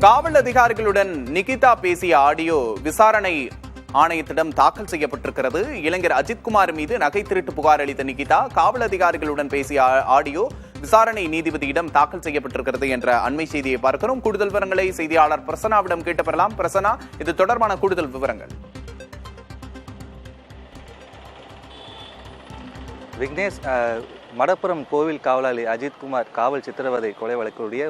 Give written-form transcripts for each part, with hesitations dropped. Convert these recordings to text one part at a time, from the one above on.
காவல் அதிகாரிகளுடன் நிகிதா பேசிய ஆடியோ விசாரணை ஆணையத்திடம் தாக்கல் செய்யப்பட்டிருக்கிறது. இளைஞர் அஜித்குமார் மீது நகை திருட்டு புகார் அளித்த நிகிதா காவல் அதிகாரிகளுடன் பேசிய ஆடியோ விசாரணை நீதிபதியிடம் தாக்கல் செய்யப்பட்டிருக்கிறது என்ற அண்மை செய்தியை பார்க்கிறோம். கூடுதல் விவரங்களை செய்தியாளர் பிரசனாவிடம் கேட்டு பெறலாம். பிரசனா, இது தொடர்பான கூடுதல் விவரங்கள். விக்னேஷ், மடப்புரம் கோவில் காவலாளி அஜித்குமார் காவல் சித்திரவதை கொலை வழக்குடைய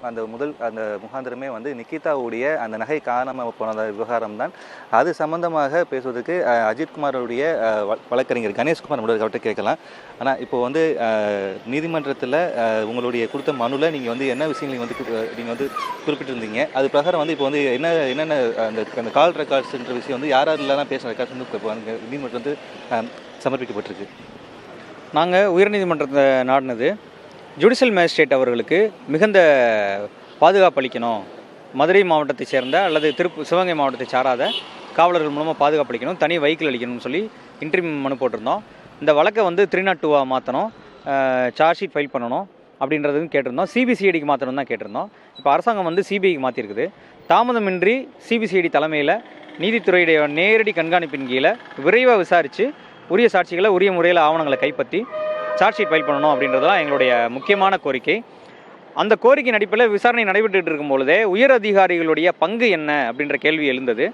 அந்த முகாந்திரமே நிகிதாவுடைய அந்த நகை காணாமல் போன விவகாரம் தான். அது சம்பந்தமாக பேசுவதற்கு அஜித்குமாருடைய வழக்கறிஞர் கணேஷ்குமார் அவர்கிட்ட கேட்கலாம். ஆனால் இப்போ நீதிமன்றத்தில் உங்களுடைய கொடுத்த மனுவில் நீங்கள் என்ன விஷயங்கள் நீங்கள் குறிப்பிட்டிருந்தீங்க, அது பிரகாரம் இப்போ என்னென்ன அந்த கால் ரெக்கார்ட்ஸ்ன்ற விஷயம் யார் யாரெல்லாம் பேசுகிற ரெக்கார்ட்ஸ் நீதிமன்றம் சமர்ப்பிக்கப்பட்டிருக்கு. நாங்கள் உயர்நீதிமன்றத்தை நாடினது ஜுடிஷியல் மேஜிஸ்ட்ரேட் அவர்களுக்கு மிகுந்த பாதுகாப்பு அளிக்கணும், மதுரை மாவட்டத்தை சேர்ந்த அல்லது சிவகங்கை மாவட்டத்தை சாராத காவலர்கள் மூலமாக பாதுகாப்பு அளிக்கணும், தனி வெஹிக்கிள் அளிக்கணும்னு சொல்லி இன்ட்ரீம் மனு போட்டிருந்தோம். இந்த வழக்கை 302 மாற்றணும், சார்ஜ் ஷீட் ஃபைல் பண்ணணும் அப்படின்றதும் கேட்டிருந்தோம். சிபிசிஐடிக்கு மாற்றணும் தான் கேட்டிருந்தோம். இப்போ அரசாங்கம் சிபிஐக்கு மாற்றிருக்குது. தாமதமின்றி சிபிசிஐடி தலைமையில் நீதித்துறையுடைய நேரடி கண்காணிப்பின் கீழே விரைவாக விசாரித்து உரிய சாட்சிகளை உரிய முறையில் ஆவணங்களை கைப்பற்றி சார்ஜ் ஷீட் ஃபைல் பண்ணணும் அப்படின்றதுலாம் எங்களுடைய முக்கியமான கோரிக்கை. அந்த கோரிக்கையின் அடிப்படையில் விசாரணை நடைபெற்று இருக்கும் பொழுதே உயர் அதிகாரிகளுடைய பங்கு என்ன அப்படின்ற கேள்வி எழுந்தது.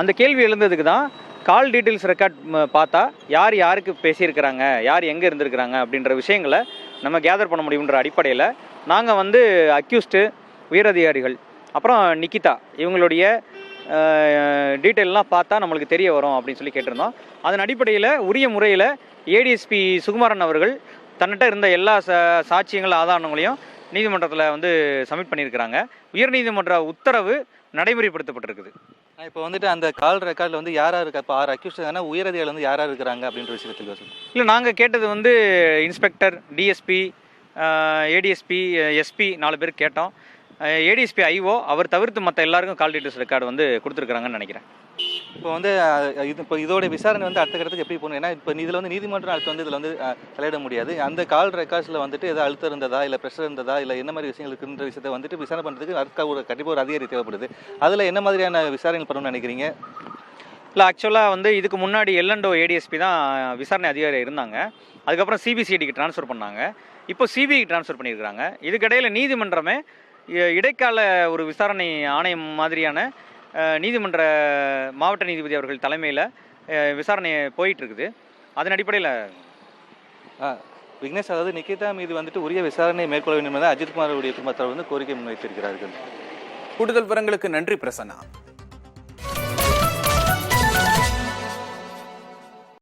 அந்த கேள்வி எழுந்ததுக்கு தான் கால் டீட்டெயில்ஸ் ரெக்கார்ட் பார்த்தா யார் யாருக்கு பேசியிருக்கிறாங்க, யார் எங்கே இருந்திருக்கிறாங்க அப்படின்ற விஷயங்களை நம்ம கேதர் பண்ண முடியுன்ற அடிப்படையில் நாங்கள் அக்யூஸ்டு, உயர் அதிகாரிகள், அப்புறம் நிகிதா இவங்களுடைய டீட்டெயிலெலாம் பார்த்தா நம்மளுக்கு தெரிய வரும் அப்படின்னு சொல்லி கேட்டிருந்தோம். அதன் அடிப்படையில் உரிய முறையில் ஏடிஎஸ்பி சுகுமாரன் அவர்கள் தன்னிட்ட இருந்த எல்லா சாட்சியங்கள் ஆதாரங்களையும் நீதிமன்றத்தில் சப்மிட் பண்ணியிருக்கிறாங்க. உயர்நீதிமன்ற உத்தரவு நடைமுறைப்படுத்தப்பட்டிருக்குது. இப்போ அந்த கால் ரெக்கார்டில் யார் யார் இருக்கா, இப்போ 6 அக்யூஸ்ட் உயர் அதிகாரிகள் யார் யார் இருக்கிறாங்க அப்படின்ற விஷயத்தில் இல்லை, நாங்கள் கேட்டது இன்ஸ்பெக்டர், டிஎஸ்பி, ஏடிஎஸ்பி, எஸ்பி 4 பேர் கேட்டோம். ஏடிஎஸ்பி ஐஓ அவர் தவிர்த்து மற்ற எல்லாருக்கும் கால் டீட்டெயில்ஸ் ரெக்கார்டு கொடுத்துருக்காங்கன்னு நினைக்கிறேன். இப்போ இதோட விசாரணை அடுத்த கட்டத்துக்கு எப்படி போகணும்? ஏன்னா இப்போ இதில் நீதிமன்றம் அடுத்து இதில் தலையிட முடியாது. அந்த கால் ரெக்கார்ட்ஸில் ஏதாவது அழுத்தம் இருந்ததா, இல்லை ப்ரெஷர் இருந்ததா, இல்லை என்ன மாதிரி விஷயங்கள் இருக்குன்ற விஷயத்தை விசாரணை பண்ணுறதுக்கு கண்டிப்பாக ஒரு அதிகாரி தேவைப்படுது. அதில் என்ன மாதிரியான விசாரணை பண்ணணும்னு நினைக்கிறீங்க? இல்லை, ஆக்சுவலாக இதுக்கு முன்னாடி எல்என்டோ ஏடிஎஸ்பி தான் விசாரணை அதிகாரி இருந்தாங்க. அதுக்கப்புறம் சிபிசிஐடிக்கு ட்ரான்ஸ்ஃபர் பண்ணாங்க. இப்போ சிபிஐக்கு ட்ரான்ஸ்ஃபர் பண்ணியிருக்கிறாங்க. இதுக்கிடையில் நீதிமன்றமே இடைக்கால ஒரு விசாரணை ஆணையம் மாதிரியான நீதிமன்ற மாவட்ட நீதிபதி அவர்கள் தலைமையில் விசாரணை போயிட்டுருக்குது. அதன் அடிப்படையில் விக்னேஷ், அதாவது நிகிதா மீது உரிய விசாரணை மேற்கொள்ள வேண்டும் என அஜித்குமாருடைய குடும்பத்தார் கோரிக்கை முன்வைத்திருக்கிறார்கள். கூடுதல் விவரங்களுக்கு நன்றி பிரசன்னா.